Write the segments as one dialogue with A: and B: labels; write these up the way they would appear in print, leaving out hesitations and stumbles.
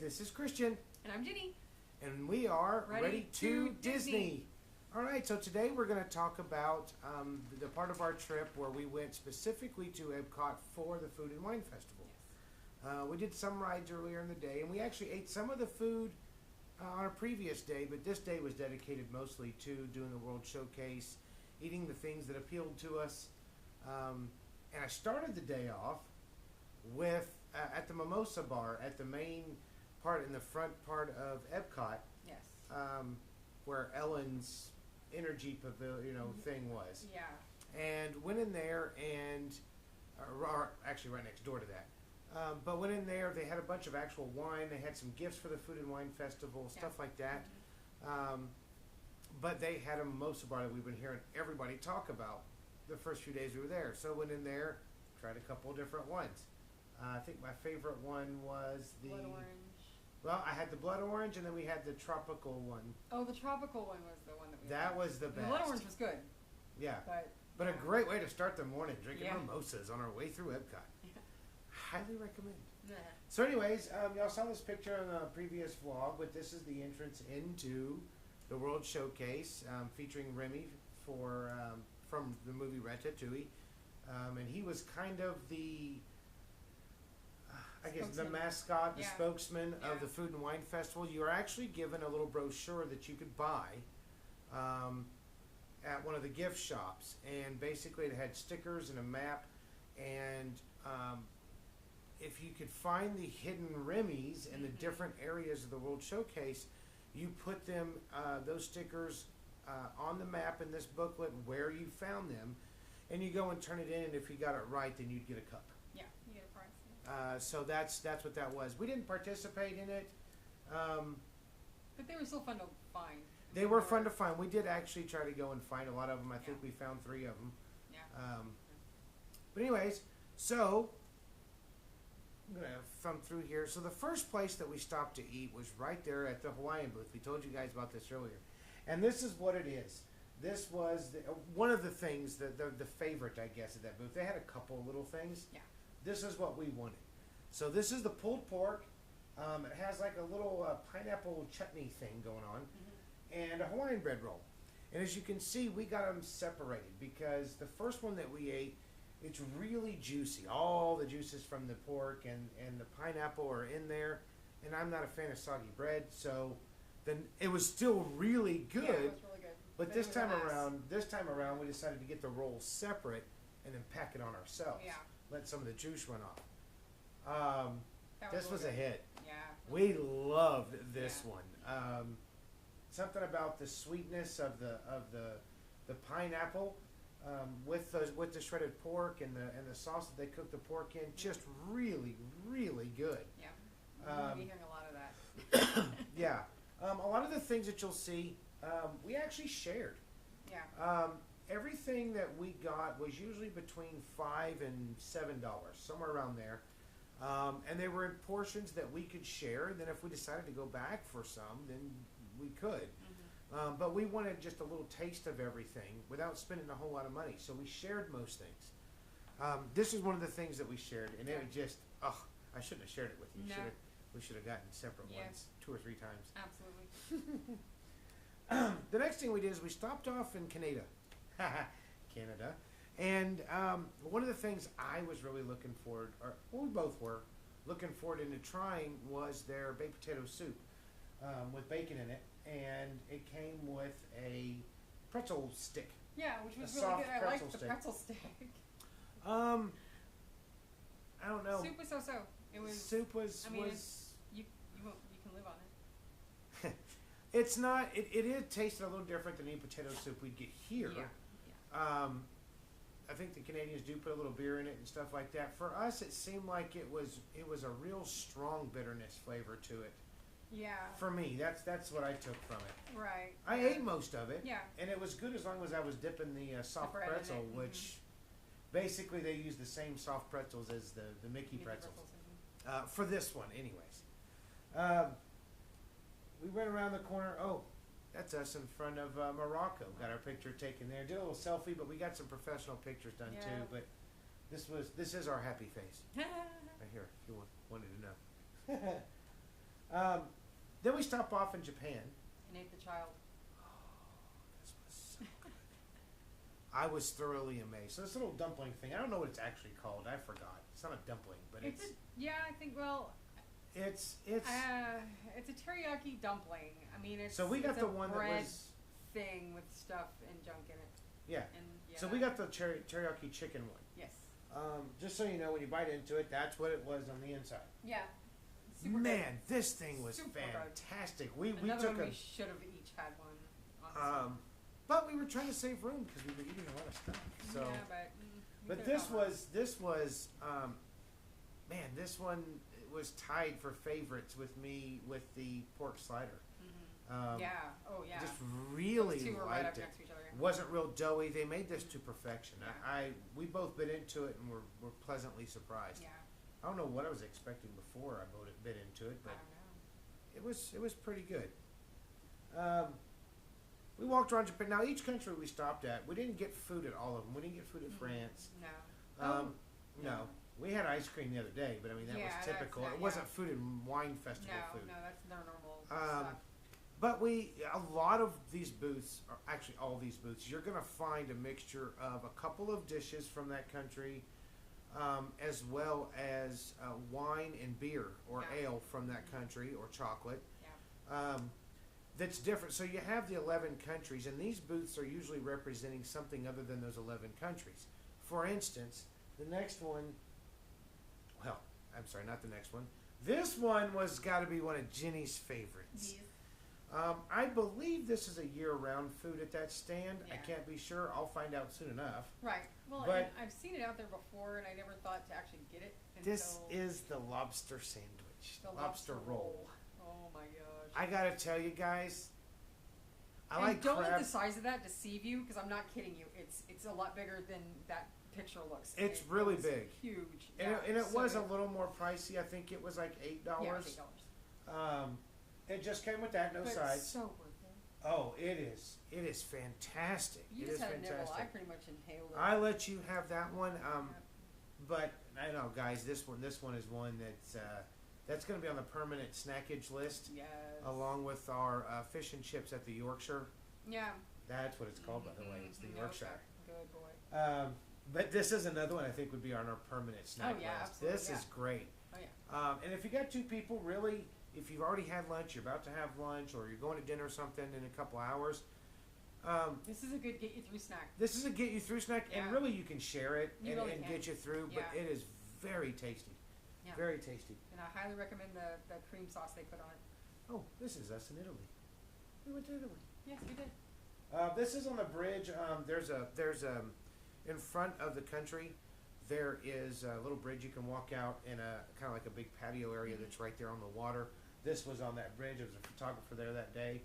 A: This is Christian.
B: And I'm Ginny.
A: And we are Ready to Disney. All right, so today we're going to talk about the part of our trip where we went specifically to EPCOT for the Food and Wine Festival.
B: Yes.
A: We did some rides earlier in the day, and we actually ate some of the food on a previous day, but this day was dedicated mostly to doing the World Showcase, eating the things that appealed to us. And I started the day off with at the Mimosa Bar at the main part in the front part of EPCOT.
B: Yes.
A: Where Ellen's energy pavilion, thing was.
B: Yeah.
A: And went in there and, or actually right next door to that. But went in there, they had a bunch of actual wine, they had some gifts for the Food and Wine Festival, stuff like that. But they had a mimosa bar that we've been hearing everybody talk about the first few days we were there. So went in there, tried a couple of different ones. I think my favorite one was the...
B: Blood orange.
A: Well, I had the blood orange, and then we had the tropical one.
B: Oh, the tropical one was the one that we
A: That
B: had.
A: was the best.
B: The blood orange was good.
A: Yeah. But
B: yeah.
A: a great way to start the morning, drinking
B: Yeah.
A: mimosas on our way through EPCOT.
B: Yeah.
A: Highly recommend.
B: Yeah.
A: So anyways, y'all saw this picture in a previous vlog, but this is the entrance into the World Showcase, featuring Remy from the movie Ratatouille. And he was kind of the... I guess the mascot, the spokesman of the Food and Wine Festival. You were actually given a little brochure that you could buy at one of the gift shops, and basically it had stickers and a map, and if you could find the hidden Remy's in the different areas of the World Showcase, you put them, those stickers on the map in this booklet where you found them, and you go and turn it in, and if you got it right, then you'd get a cup.
B: Yeah, you get a prize.
A: So that's what that was. We didn't participate in it.
B: But they were still fun to find.
A: They were fun to find. We did actually try to go and find a lot of them. I think we found 3 of them.
B: Yeah.
A: But anyways, so I'm going to thumb through here. So the first place that we stopped to eat was right there at the Hawaiian booth. We told you guys about this earlier. And this is what it is. This was one of the things, the favorite, I guess, at that booth. They had a couple little things. Yeah. This is what we wanted. So this is the pulled pork. It has like a little pineapple chutney thing going on, and a Hawaiian bread roll. And as you can see, we got them separated because the first one that we ate, it's really juicy. All the juices from the pork and the pineapple are in there. And I'm not a fan of soggy bread, so then it was still really good.
B: Yeah, it was really good.
A: But this time around, we decided to get the rolls separate and then pack it on ourselves.
B: Yeah.
A: Let some of the juice run off. This was a hit.
B: Yeah.
A: We loved this one. Something about the sweetness of the pineapple with the shredded pork and the sauce that they cooked the pork in, just really, really good.
B: Yeah. We'll be hearing a lot of that.
A: Yeah. A lot of the things that you'll see, we actually shared.
B: Yeah.
A: Everything that we got was usually between $5 and $7, somewhere around there. And they were in portions that we could share. And then if we decided to go back for some, then we could. But we wanted just a little taste of everything without spending a whole lot of money. So we shared most things. This is one of the things that we shared. And it was just, I shouldn't have shared it with you.
B: No.
A: We should have gotten separate ones 2 or 3 times.
B: Absolutely.
A: The next thing we did is we stopped off in Canada. And one of the things I was really looking forward, or we both were looking forward into trying, was their baked potato soup with bacon in it, and it came with a pretzel stick.
B: Yeah, which was
A: A
B: really
A: soft
B: good. I liked the
A: stick.
B: pretzel stick.
A: I don't know.
B: Soup was so-so. It was.
A: Soup was.
B: I mean,
A: was
B: you can live on it.
A: It's not. It tasted a little different than any potato soup we'd get here.
B: Yeah.
A: I think the Canadians do put a little beer in it and stuff like that. For us, it seemed like it was a real strong bitterness flavor to it.
B: Yeah.
A: For me, that's what I took from it.
B: Right.
A: I ate most of it.
B: Yeah.
A: And it was good as long as I was dipping the soft
B: bread in
A: pretzel,
B: it.
A: which basically they use the same soft pretzels as the Mickey pretzels. For this one, anyways. We went around the corner. Oh, that's us in front of Morocco. Got our picture taken there. Did a little selfie, but we got some professional pictures done too. But this is our happy face right here. If you wanted to know. Then we stop off in Japan.
B: And ate the child.
A: This was so good. I was thoroughly amazed. So this little dumpling thing, I don't know what it's actually called. I forgot. It's not a dumpling, but
B: It's a, yeah, I think. Well,
A: it's
B: it's a teriyaki dumpling. I mean, it's
A: so we got
B: it's
A: the
B: a
A: one that
B: bread
A: was
B: thing with stuff and junk in it.
A: yeah.
B: And yeah,
A: So we got the teriyaki chicken one.
B: yes,
A: Just so you know, when you bite into it, that's what it was on the inside.
B: yeah. Super
A: Man, this thing was
B: Super good.
A: fantastic. We
B: Another
A: took
B: one
A: a
B: we should have each had one. Honestly.
A: but we were trying to save room because we were eating a lot of stuff. So,
B: yeah, but we
A: but
B: could've
A: this
B: gone wrong.
A: was man, this one was tied for favorites with me with the pork slider.
B: Yeah. Oh yeah.
A: Just really
B: Those two were right
A: liked
B: up
A: it.
B: next to each other.
A: Wasn't real doughy. They made this to perfection.
B: Yeah.
A: We both bit into it and were pleasantly surprised.
B: Yeah.
A: I don't know what I was expecting before I bit into it,
B: I
A: but
B: don't know.
A: it was pretty good. We walked around Japan. Now each country we stopped at, we didn't get food at all of them. We didn't get food at France.
B: No.
A: No, we had ice cream the other day, but I mean that
B: Yeah,
A: was
B: that's
A: typical.
B: not-
A: It wasn't food and wine festival
B: No,
A: food.
B: no, that's their normal
A: Um,
B: stuff.
A: But a lot of these booths, or actually all these booths, you're going to find a mixture of a couple of dishes from that country, as well as wine and beer or
B: Yeah.
A: ale from that country or chocolate.
B: Yeah.
A: That's different. So you have the 11 countries, and these booths are usually representing something other than those 11 countries. For instance, the next one, well, I'm sorry, not the next one. This one was got to be one of Jenny's favorites.
B: Yes.
A: I believe this is a year-round food at that stand. I
B: Yeah.
A: can't be sure. I'll find out soon enough.
B: Right. Well,
A: But-
B: and I've seen it out there before, and I never thought to actually get it
A: This
B: until
A: is the lobster sandwich,
B: the
A: lobster roll.
B: Oh my gosh.
A: I gotta tell you guys, I
B: and
A: like
B: don't let
A: crab.
B: the size of that deceive you, because I'm not kidding you. It's a lot bigger than that picture looks.
A: It's
B: It
A: really
B: was
A: big.
B: Huge.
A: And,
B: Yeah,
A: it, and it
B: so
A: was a
B: big.
A: little more pricey. I think it was like $8.
B: Yeah, it's $8.
A: It just came with that, no
B: But
A: sides.
B: so worth it.
A: Oh, it is. It is fantastic.
B: You
A: It
B: just
A: is
B: had a nibble. I
A: fantastic.
B: pretty much inhaled it.
A: I let you have that one.
B: Yeah.
A: But I know, guys, this one is one that's going to be on the permanent snackage list,
B: Yes.
A: along with our fish and chips at the Yorkshire.
B: Yeah.
A: That's what it's called, by the way. It's the
B: Mhm.
A: Yorkshire.
B: Okay. Good boy.
A: But this is another one I think would be on our permanent snack
B: Oh, yeah,
A: list.
B: absolutely,
A: This
B: yeah.
A: is great.
B: Oh yeah.
A: And if you got two people, really, if you've already had lunch, you're about to have lunch, or you're going to dinner or something in a couple hours,
B: This is a good get you through snack.
A: this is a get you through snack, and
B: Yeah.
A: really you can share it
B: You
A: and,
B: really
A: and
B: can.
A: get you through.
B: Yeah.
A: But it is very tasty,
B: Yeah.
A: very tasty.
B: And I highly recommend the cream sauce they put on it.
A: Oh, this is us in Italy. We went to Italy.
B: Yes, we did.
A: This is on the bridge. There's in front of the country. There is a little bridge you can walk out in a kind of like a big patio area that's right there on the water. This was on that bridge. There was a photographer there that day.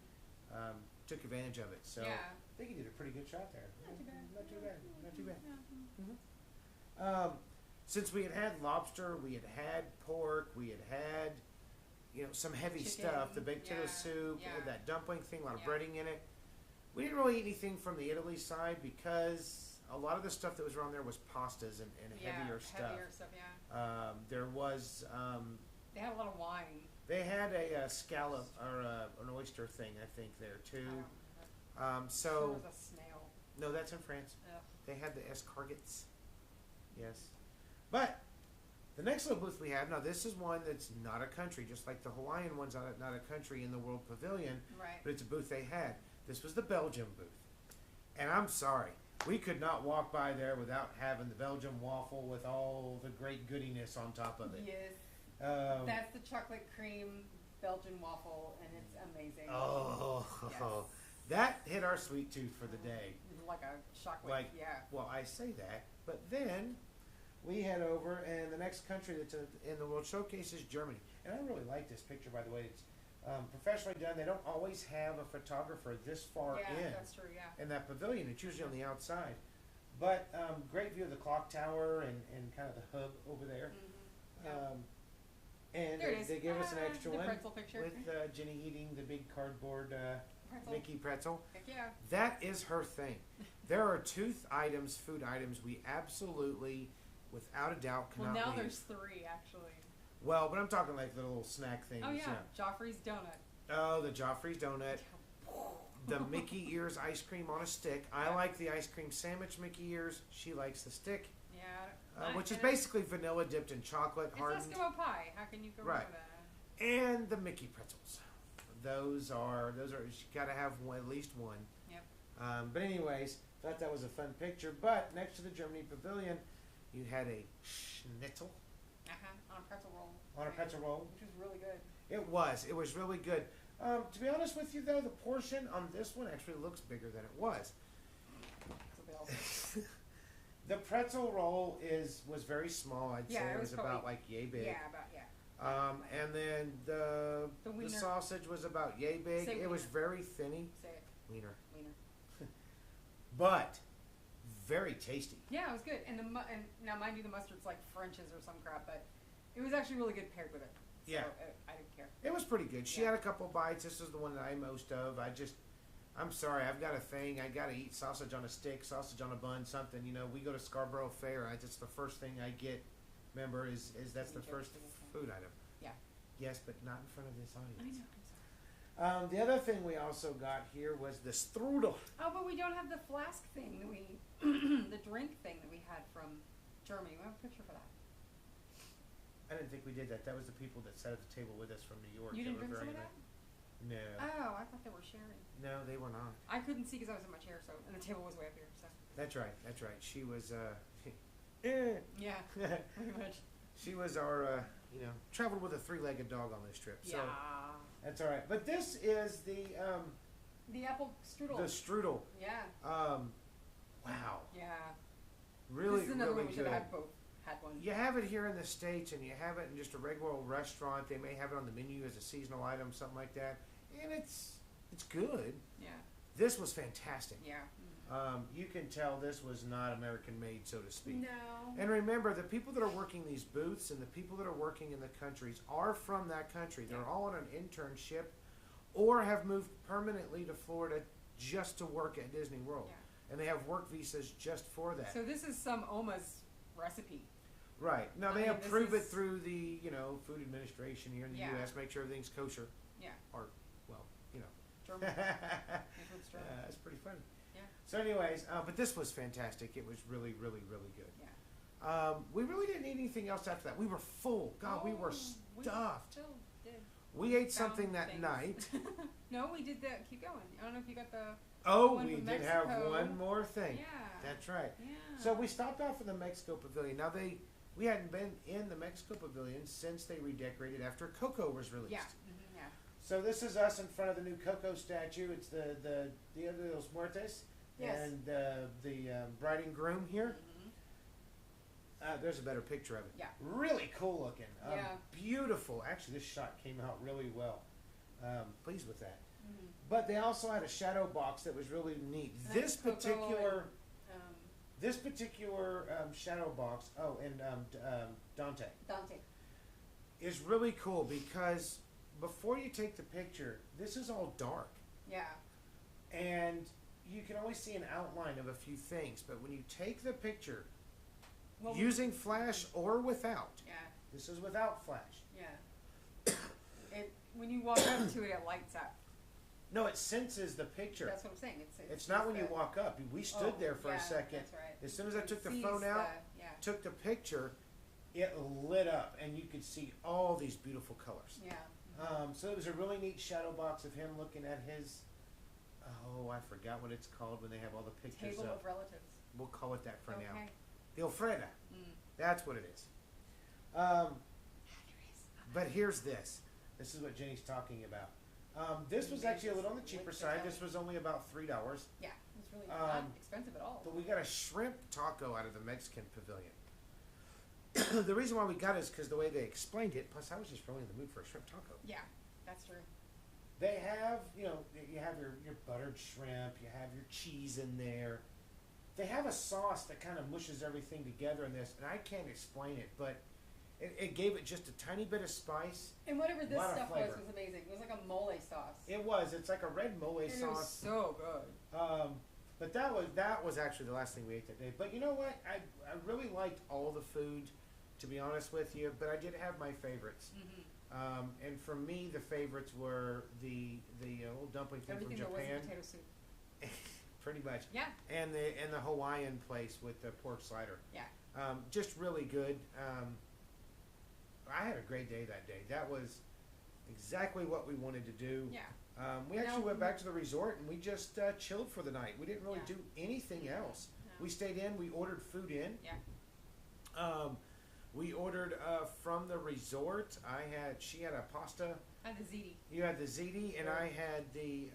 A: Took advantage of it. So
B: Yeah.
A: I think he did a pretty good shot there.
B: Not too bad.
A: Not too bad. Not too bad.
B: Yeah.
A: Since we had lobster, we had pork, we had some heavy
B: Chicken,
A: stuff, the baked potato
B: yeah,
A: soup,
B: yeah.
A: that dumpling thing, a lot of
B: Yeah.
A: breading in it. We didn't really eat anything from the Italy side because a lot of the stuff that was around there was pastas and heavier stuff.
B: Heavier stuff, yeah.
A: There was
B: They had a lot of wine.
A: they had a scallop or an oyster thing I think there
B: I
A: too.
B: don't remember.
A: So
B: Sure it was a snail.
A: no, that's in France.
B: Ugh.
A: They had the escargots. Yes. But the next little booth we have, now this is one that's not a country, just like the Hawaiian one's not a country in the World Pavilion,
B: Right.
A: but it's a booth they had. This was the Belgium booth. And I'm sorry, we could not walk by there without having the Belgium waffle with all the great goodiness on top of it.
B: Yes.
A: Um,
B: That's the chocolate cream Belgian waffle, and it's amazing.
A: oh,
B: Yes.
A: that hit our sweet tooth for the day.
B: It's like a shockwave.
A: Like,
B: yeah.
A: Well, I say that, but then we head over, and the next country that's in the World Showcase is Germany. And I really like this picture, by the way. It's professionally done. They don't always have a photographer this far
B: Yeah,
A: in
B: that's true, yeah.
A: in that pavilion. It's usually on the outside. But great view of the clock tower and kind of the hub over there.
B: Mm-hmm. Yeah.
A: And
B: There it is.
A: they gave us an extra
B: the
A: one
B: pretzel picture.
A: with Jenny eating the big cardboard
B: pretzel.
A: Mickey pretzel.
B: Heck yeah.
A: That is her thing. There are food items we absolutely, without a doubt,
B: Well,
A: cannot
B: now
A: leave.
B: there's 3, actually.
A: Well, but I'm talking like the little snack things.
B: Oh yeah, Joffrey's donut.
A: Oh, the Joffrey's donut. The Mickey Ears ice cream on a stick. I like the ice cream sandwich Mickey Ears. She likes the stick,
B: Yeah.
A: which is basically vanilla dipped in chocolate
B: It's
A: hardened.
B: Eskimo pie. How can you go wrong
A: Right.
B: with that?
A: And the Mickey pretzels. Those are you got to have one, at least one.
B: Yep.
A: But anyways, thought that was a fun picture. But next to the Germany Pavilion, you had a schnitzel
B: On a pretzel roll.
A: on a pretzel roll.
B: Which was really good.
A: It was really good. To be honest with you, though, the portion on this one actually looks bigger than it was. The pretzel roll was very small. I'd say it was about like yay big.
B: Yeah,
A: And then the
B: wiener.
A: sausage was about yay big.
B: Say
A: It was
B: wiener.
A: very thinny.
B: Say it.
A: Wiener.
B: Wiener.
A: But very tasty.
B: Yeah, it was good. And and now mind you, the mustard's like French's or some crap, but it was actually really good paired with it. So
A: Yeah.
B: I didn't care.
A: It was pretty good. She
B: Yeah.
A: had a couple bites. This is the one that I ate most of. I'm sorry, I've got a thing. I got to eat sausage on a stick, sausage on a bun, something. You know, we go to Scarborough Fair. That's the first thing I get. Remember, is that's the first food item.
B: Yeah.
A: Yes, but not in front of this
B: I
A: audience.
B: know. I'm sorry.
A: The other thing we also got here was the strudel.
B: Oh, but we don't have the flask thing that we, the drink thing that we had from Germany. We have a picture for that.
A: I didn't think we did that. That was the people that sat at the table with us from New York.
B: You
A: that
B: didn't
A: were
B: drink some
A: very
B: of that?
A: No.
B: Oh, I thought they were sharing.
A: No, they were not.
B: I couldn't see because I was in my chair, so and the table was way up here. So
A: That's right. That's right. She was.
B: yeah, pretty much.
A: She was our. Traveled with a three-legged dog on this trip. So
B: Yeah.
A: that's all right. But this is the
B: apple strudel.
A: the strudel.
B: Yeah.
A: Wow.
B: Yeah.
A: Really,
B: This is another
A: really
B: one we should
A: good.
B: have had both. Had one.
A: You have it here in the States, and you have it in just a regular old restaurant. They may have it on the menu as a seasonal item, something like that, and it's good.
B: Yeah.
A: This was fantastic.
B: Yeah.
A: You can tell this was not American made, so to speak.
B: No.
A: And remember, the people that are working these booths and the people that are working in the countries are from that country. They're all on an internship or have moved permanently to Florida just to work at Disney World.
B: Yeah.
A: And they have work visas just for that.
B: So this is some Oma's recipe.
A: Right. Now, they
B: I mean,
A: approve
B: this
A: it
B: is-
A: through the, Food Administration here in the
B: Yeah.
A: U.S., make sure everything's kosher.
B: Yeah.
A: Or, well,
B: German. It's German.
A: It's pretty funny.
B: Yeah.
A: So anyways, but this was fantastic. It was really, really, really good.
B: Yeah.
A: We really didn't eat anything else after that. We were full. God, we were stuffed.
B: Still did.
A: We ate
B: Found
A: something that
B: things.
A: night.
B: No, we did that. Keep going. I don't know if you got the.
A: Oh,
B: one
A: we
B: from
A: did have
B: Mexico.
A: one more thing.
B: Yeah.
A: That's right.
B: Yeah.
A: So we stopped off in the Mexico Pavilion. Now we hadn't been in the Mexico Pavilion since they redecorated after Coco was released.
B: Yeah. Mm-hmm, yeah.
A: So this is us in front of the new Coco statue. It's the Dia de los Muertos.
B: Yes.
A: And the bride and groom here.
B: Mm-hmm.
A: There's a better picture of it.
B: Yeah.
A: Really cool looking.
B: Yeah.
A: Beautiful. Actually, this shot came out really well. Pleased with that.
B: Mm-hmm.
A: But they also had a shadow box that was really neat.
B: And
A: This
B: Coco
A: particular
B: and,
A: shadow box. Oh, and Dante
B: Dante.
A: is really cool because before you take the picture, this is all dark,
B: Yeah.
A: and you can only see an outline of a few things. But when you take the picture
B: Well,
A: using flash or without,
B: Yeah.
A: this is without flash.
B: Yeah. When you walk up to it, it lights up.
A: No, it senses the picture.
B: That's what I'm saying.
A: It's not when you
B: the-
A: walk up. We stood
B: Oh,
A: there for
B: yeah,
A: a second.
B: That's right.
A: As soon as I
B: It
A: took the
B: sees
A: phone out,
B: yeah.
A: took the picture, it lit up, and you could see all these beautiful colors.
B: Yeah.
A: So it was a really neat shadow box of him looking at his. Oh, I forgot what it's called when they have all the pictures
B: Table
A: up.
B: of relatives.
A: We'll call it that for now.
B: Okay.
A: The ofrenda.
B: Mm.
A: That's what it is. But here's this. This is what Jenny's talking about. This was actually a little on the cheaper side. This was only about $3.
B: Yeah, it's really not
A: Um,
B: expensive at all.
A: But we got a shrimp taco out of the Mexican pavilion. The reason why we got it is because the way they explained it, plus I was just really in the mood for a shrimp taco.
B: Yeah, that's true.
A: They have, you have your buttered shrimp, you have your cheese in there. They have a sauce that kind of mushes everything together in this, and I can't explain it, but it gave it just a tiny bit of spice.
B: And whatever this
A: Lot of
B: stuff
A: flavor.
B: was amazing. It was like a mole sauce.
A: It's like a red mole
B: And it was
A: sauce.
B: so good.
A: But that was actually the last thing we ate that day. But you know what? I really liked all the food to be honest with you, but I did have my favorites. And for me, the favorites were the old dumpling thing
B: Everything
A: from
B: that
A: Japan,
B: wasn't potato soup.
A: pretty much.
B: Yeah.
A: And the Hawaiian place with the pork slider.
B: Yeah.
A: Just really good. I had a great day that day. That was exactly what we wanted to do.
B: Yeah.
A: We actually went back to the resort and we just chilled for the night. We didn't really
B: Yeah.
A: do anything else.
B: No.
A: We stayed in. We ordered food in.
B: Yeah.
A: We ordered from the resort. She had a pasta.
B: I had the ziti.
A: You had the ziti, and
B: Sure.
A: I had the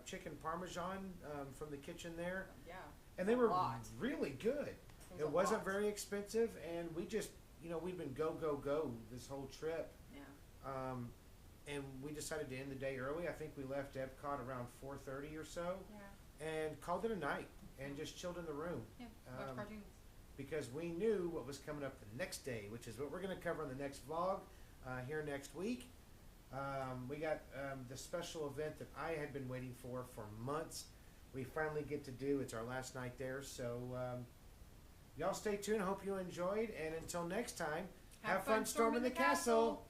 A: chicken parmesan from the kitchen there.
B: Yeah.
A: And they
B: A
A: were
B: lot.
A: really good.
B: was
A: It
B: a
A: wasn't
B: lot.
A: very expensive, and we just, we've been go this whole trip.
B: Yeah.
A: And we decided to end the day early. I think we left EPCOT around 4:30 or so,
B: Yeah.
A: and called it a night, and just chilled in the room.
B: Yeah. Watch
A: Um,
B: cartoons.
A: Because we knew what was coming up the next day, which is what we're going to cover in the next vlog here next week. We got the special event that I had been waiting for months. We finally get to do. It's our last night there, so y'all stay tuned. Hope you enjoyed, and until next time, have fun storming the castle.